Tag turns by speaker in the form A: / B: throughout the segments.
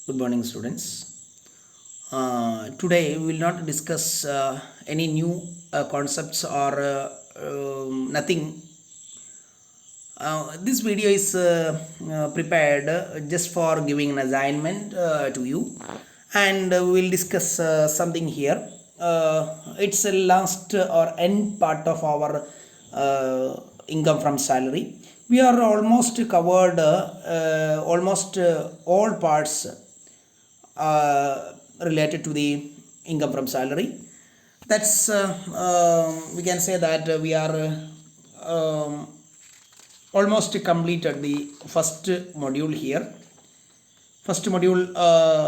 A: Good morning, students. Today we will not discuss any new concepts or nothing. This video is prepared just for giving an assignment to you, and we will discuss something here. It's a last or end part of our income from salary. We are almost covered almost all parts related to the income from salary. That's we can say that we are almost completed the first module here. First module,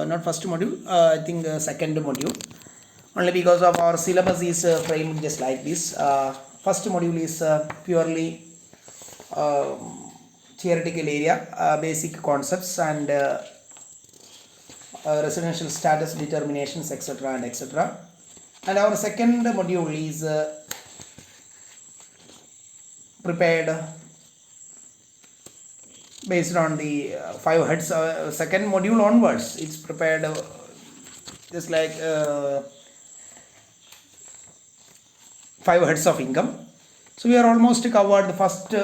A: not first module, I think second module. Only because of our syllabus is framed just like this. First module is purely theoretical area, basic concepts and residential status determinations, etc. and etc. And our second module is prepared based on the 5 heads. Second module onwards, it's prepared just like 5 heads of income. So we are almost covered the first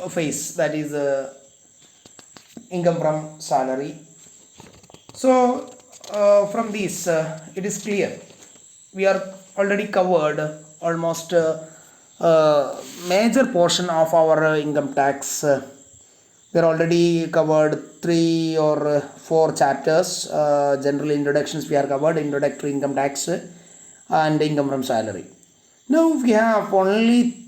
A: phase, that is income from salary. So from this it is clear we are already covered almost major portion of our income tax. We are already covered 3 or 4 chapters. General introductions we are covered, introductory income tax and income from salary. Now we have only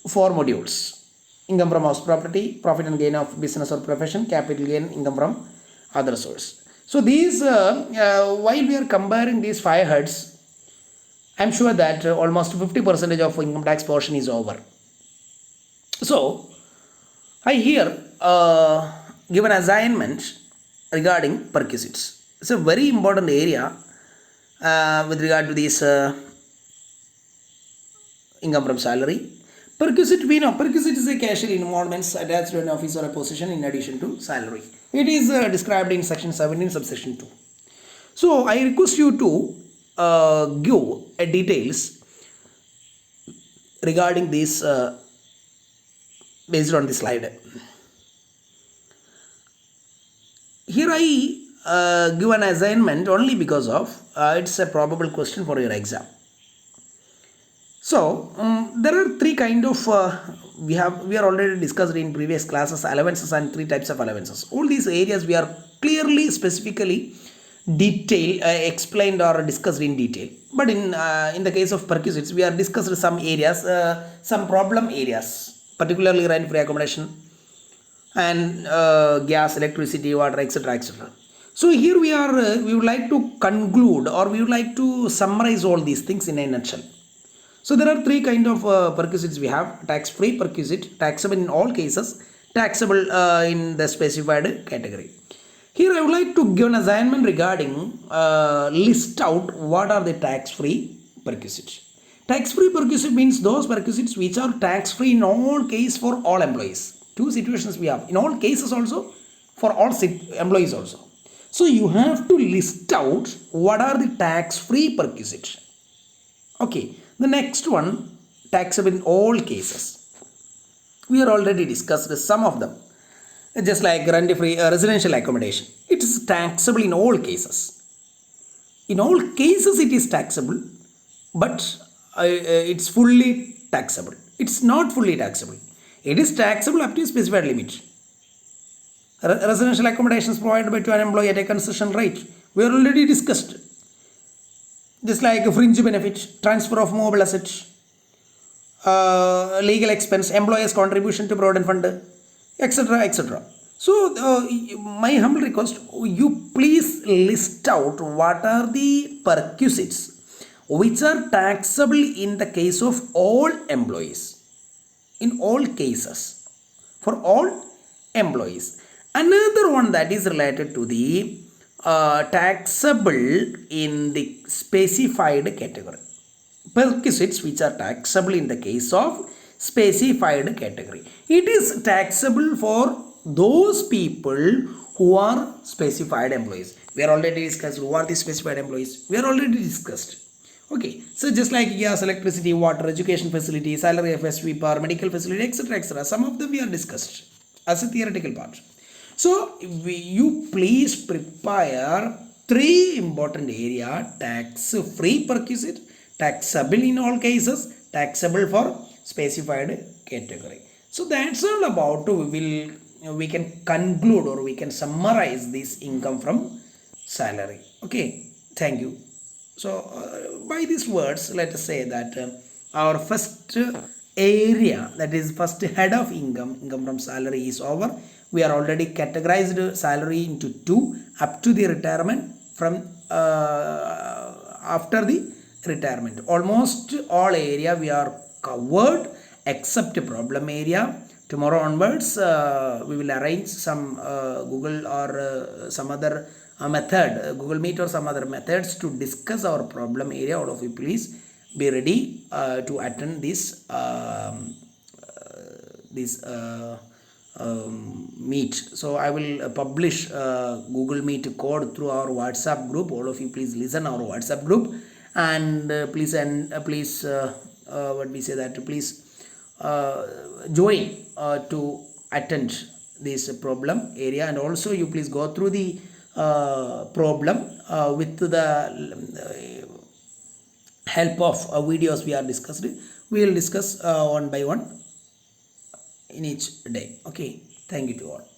A: 4 modules: income from house property, profit and gain of business or profession, capital gain, income from other source. So these while we are comparing these 5 heads, I am sure that almost 50% of income tax portion is over. So I here give an assignment regarding perquisites. It's a very important area with regard to this income from salary. Perquisite, we know perquisite is a casual involvements attached to an office or a position in addition to salary. It is described in section 17 subsection 2. So I request you to give details regarding this based on the slide. Here I give an assignment only because of it's a probable question for your exam. So there are 3 kind of we are already discussed in previous classes allowances and 3 types of allowances. All these areas we are clearly specifically explained or discussed in detail. But in the case of perquisites, we are discussed some areas, some problem areas, particularly rent free accommodation and gas, electricity, water, etc., etc. So here we would like to conclude, or we would like to summarize all these things in a nutshell. So there are 3 kind of perquisites we have: tax-free perquisite, taxable in all cases, taxable in the specified category. Here I would like to give an assignment regarding list out what are the tax-free perquisites. Tax-free perquisite means those perquisites which are tax-free in all cases for all employees. 2 situations we have: in all cases also, for all employees also. So you have to list out what are the tax-free perquisites. Okay. The next one, taxable in all cases. We are already discussed some of them. Just like rent-free residential accommodation, it is taxable in all cases. In all cases it is taxable, but it's fully taxable. It's not fully taxable. It is taxable up to a specified limit. Residential accommodations provided by to an employee at a concession rate, we are already discussed. Just like a fringe benefit, transfer of movable assets, legal expense, employer's contribution to provident fund, etc., etc. So my humble request, you please list out what are the perquisites which are taxable in the case of all employees, in all cases, for all employees. Another one that is related to the taxable in the specified category. Perquisites which are taxable in the case of specified category. It is taxable for those people who are specified employees. We are already discussed who are the specified employees. We are already discussed. Okay, so just like gas, electricity, water, education facility, salary of a sweeper, medical facility, etc., etc., some of them we are discussed as a theoretical part. So you please prepare three important area: tax free perquisite, taxable in all cases, taxable for specified category. So that's all about. We can conclude or we can summarize this income from salary. Okay, thank you. So by these words, let us say that our first area, that is first head of income from salary, is over. We are already categorized salary into two, up to the retirement, from after the retirement. Almost all area we are covered except problem area. Tomorrow onwards we will arrange some Google or some other method, Google Meet or some other methods to discuss our problem area. All of you please be ready to attend this meet. So I will publish Google Meet code through our WhatsApp group. All of you please listen our WhatsApp group, and please what we say that please join to attend this problem area. And also you please go through the problem with the help of videos we are discussed. We will discuss one by one in each day. Okay, thank you to all.